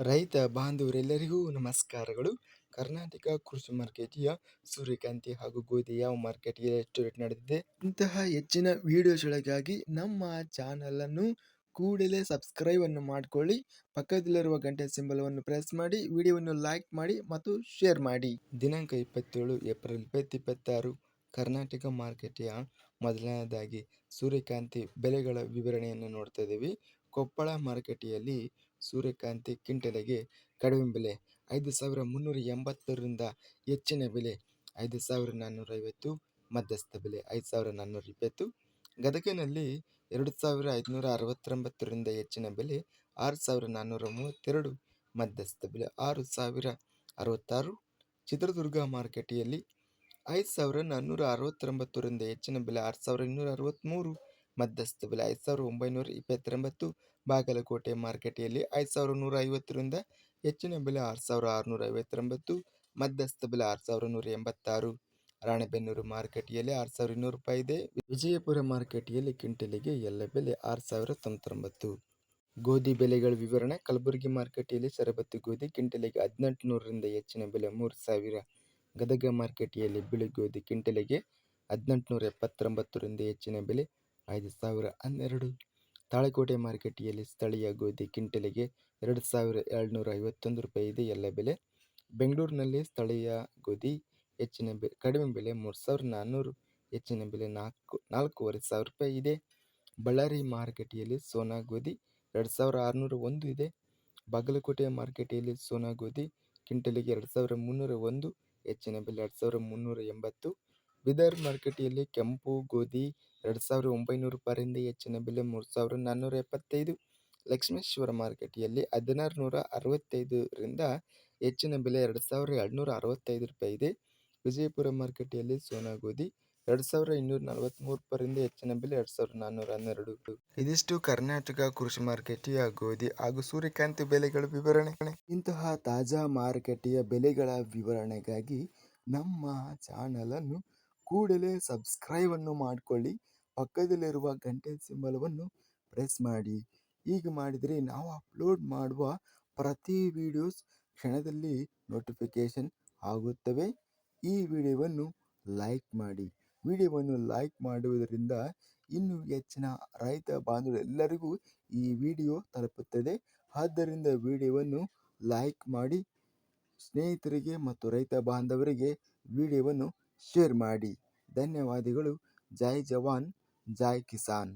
ರೈತ ಬಾಂಧವರೆಲ್ಲರಿಗೂ ನಮಸ್ಕಾರಗಳು. ಕರ್ನಾಟಕ ಕೃಷಿ ಮಾರ್ಕೆಟಿಯ ಸೂರ್ಯಕಾಂತಿ ಹಾಗೂ ಗೋಧಿ ಯಾವ ಮಾರ್ಕೆಟ್ಗೆ ಎಷ್ಟು ರೇಟ್ ನಡೆದಿದೆ, ಇಂತಹ ಹೆಚ್ಚಿನ ವಿಡಿಯೋಸ್ಗಳಿಗಾಗಿ ನಮ್ಮ ಚಾನಲನ್ನು ಕೂಡಲೇ ಸಬ್ಸ್ಕ್ರೈಬ್ ಅನ್ನು ಮಾಡಿಕೊಳ್ಳಿ. ಪಕ್ಕದಲ್ಲಿರುವ ಗಂಟೆ ಸಿಂಬಲವನ್ನು ಪ್ರೆಸ್ ಮಾಡಿ, ವಿಡಿಯೋವನ್ನು ಲೈಕ್ ಮಾಡಿ ಮತ್ತು ಶೇರ್ ಮಾಡಿ. ದಿನಾಂಕ 27 ಏಪ್ರಿಲ್ 2026 ಕರ್ನಾಟಕ ಮಾರ್ಕೆಟಿಯ ಮೊದಲನೇದಾಗಿ ಸೂರ್ಯಕಾಂತಿ ಬೆಲೆಗಳ ವಿವರಣೆಯನ್ನು ನೋಡ್ತಾ ಇದ್ದೀವಿ. ಕೊಪ್ಪಳ ಮಾರುಕಟ್ಟೆಯಲ್ಲಿ ಸೂರ್ಯಕಾಂತಿ ಕ್ವಿಂಟಲಿಗೆ ಕಡಿಮೆ ಬೆಲೆ 5,380ರಿಂದ ಹೆಚ್ಚಿನ ಬೆಲೆ 5,450, ಮಧ್ಯಸ್ಥ ಬೆಲೆ 5,420. ಗದಗಿನಲ್ಲಿ 2,569ರಿಂದ ಹೆಚ್ಚಿನ ಬೆಲೆ 6,432, ಮಧ್ಯಸ್ಥ ಬೆಲೆ 6,066. ಚಿತ್ರದುರ್ಗ ಮಾರುಕಟ್ಟೆಯಲ್ಲಿ 5,469ರಿಂದ ಹೆಚ್ಚಿನ ಬೆಲೆ 6,263, ಮಧ್ಯಸ್ಥ ಬೆಲೆ 5,929. ಬಾಗಲಕೋಟೆ ಮಾರುಕಟ್ಟೆಯಲ್ಲಿ 5,150ರಿಂದ ಹೆಚ್ಚಿನ ಬೆಲೆ 6,659, ಮಧ್ಯಸ್ಥ ಬೆಲೆ 6,186. ರಾಣೆಬೆನ್ನೂರು ಮಾರುಕಟ್ಟೆಯಲ್ಲಿ 6,200 ರೂಪಾಯಿ ಇದೆ. ವಿಜಯಪುರ ಮಾರುಕಟ್ಟೆಯಲ್ಲಿ ಕ್ವಿಂಟಲಿಗೆ ಎಲ್ಲ ಬೆಲೆ 6,099. ಗೋಧಿ ಬೆಲೆಗಳ ವಿವರಣೆ. ಕಲಬುರಗಿ ಮಾರುಕಟ್ಟೆಯಲ್ಲಿ ಸರಬತ್ತಿ ಗೋಧಿ ಕ್ವಿಂಟಲಿಗೆ 1,800ರಿಂದ ಹೆಚ್ಚಿನ ಬೆಲೆ 3,000. ಗದಗ ಮಾರುಕಟ್ಟೆಯಲ್ಲಿ ಬಿಳಿ ಗೋಧಿ ಕ್ವಿಂಟಲಿಗೆ 1,879ರಿಂದ ಹೆಚ್ಚಿನ ಬೆಲೆ 5,012. ತಾಳಿಕೋಟೆ ಮಾರುಕಟ್ಟೆಯಲ್ಲಿ ಸ್ಥಳೀಯ ಗೋಧಿ ಕ್ವಿಂಟಲಿಗೆ 2,751 ರೂಪಾಯಿ ಇದೆ ಎಲ್ಲ ಬೆಲೆ. ಬೆಂಗಳೂರಿನಲ್ಲಿ ಸ್ಥಳೀಯ ಗೋಧಿ ಕಡಿಮೆ ಬೆಲೆ 3,400, ಹೆಚ್ಚಿನ ಬೆಲೆ 4,500 ರೂಪಾಯಿ ಇದೆ. ಬಳ್ಳಾರಿ ಮಾರುಕಟ್ಟೆಯಲ್ಲಿ ಸೋನಾ ಗೋಧಿ 2,601 ಇದೆ. ಬಾಗಲಕೋಟೆ ಮಾರುಕಟ್ಟೆಯಲ್ಲಿ ಸೋನಾ ಗೋಧಿ ಕ್ವಿಂಟಲಿಗೆ 2,301, ಹೆಚ್ಚಿನ ಬೆಲೆ 2,380. ಬೀದರ್ ಮಾರುಕಟ್ಟೆಯಲ್ಲಿ ಕೆಂಪು ಗೋಧಿ 2,900 ರೂಪಾಯಿಯಿಂದ ಹೆಚ್ಚಿನ ಬೆಲೆ 3,475. ಲಕ್ಷ್ಮೇಶ್ವರ ಮಾರುಕಟ್ಟೆಯಲ್ಲಿ 1,665ರಿಂದ ಹೆಚ್ಚಿನ ಬೆಲೆ 2,265 ರೂಪಾಯಿ ಇದೆ. ವಿಜಯಪುರ ಮಾರುಕಟ್ಟೆಯಲ್ಲಿ ಸೋನಾ ಗೋಧಿ 2,243 ರೂಪಾಯಿಯಿಂದ ಹೆಚ್ಚಿನ ಬೆಲೆ 2,412. ಇದಿಷ್ಟು ಕರ್ನಾಟಕ ಕೃಷಿ ಮಾರುಕಟ್ಟೆಯ ಗೋಧಿ ಹಾಗೂ ಸೂರ್ಯಕಾಂತಿ ಬೆಲೆಗಳ ವಿವರಣೆ. ಇಂತಹ ತಾಜಾ ಮಾರುಕಟ್ಟೆಯ ಬೆಲೆಗಳ ವಿವರಣೆಗಾಗಿ ನಮ್ಮ ಚಾನಲನ್ನು ಕೂಡಲೇ ಸಬ್ಸ್ಕ್ರೈಬ್ ಅನ್ನು ಮಾಡಿಕೊಳ್ಳಿ. ಪಕ್ಕದಲ್ಲಿರುವ ಗಂಟೆ ಸಿಂಬಲವನ್ನು ಪ್ರೆಸ್ ಮಾಡಿ. ಹೀಗೆ ಮಾಡಿದರೆ ನಾವು ಅಪ್ಲೋಡ್ ಮಾಡುವ ಪ್ರತಿ ವಿಡಿಯೋಸ್ ಕ್ಷಣದಲ್ಲಿ ನೋಟಿಫಿಕೇಶನ್ ಆಗುತ್ತವೆ. ಈ ವಿಡಿಯೋವನ್ನು ಲೈಕ್ ಮಾಡಿ. ವಿಡಿಯೋವನ್ನು ಲೈಕ್ ಮಾಡುವುದರಿಂದ ಇನ್ನೂ ಹೆಚ್ಚಿನ ರೈತ ಬಾಂಧವರೆಲ್ಲರಿಗೂ ಈ ವಿಡಿಯೋ ತಲುಪುತ್ತದೆ. ಆದ್ದರಿಂದ ವಿಡಿಯೋವನ್ನು ಲೈಕ್ ಮಾಡಿ, ಸ್ನೇಹಿತರಿಗೆ ಮತ್ತು ರೈತ ಬಾಂಧವರಿಗೆ ವಿಡಿಯೋವನ್ನು ಶೇರ್ ಮಾಡಿ. ಧನ್ಯವಾದಗಳು. ಜೈ ಜವಾನ್, ಜೈ ಕಿಸಾನ್.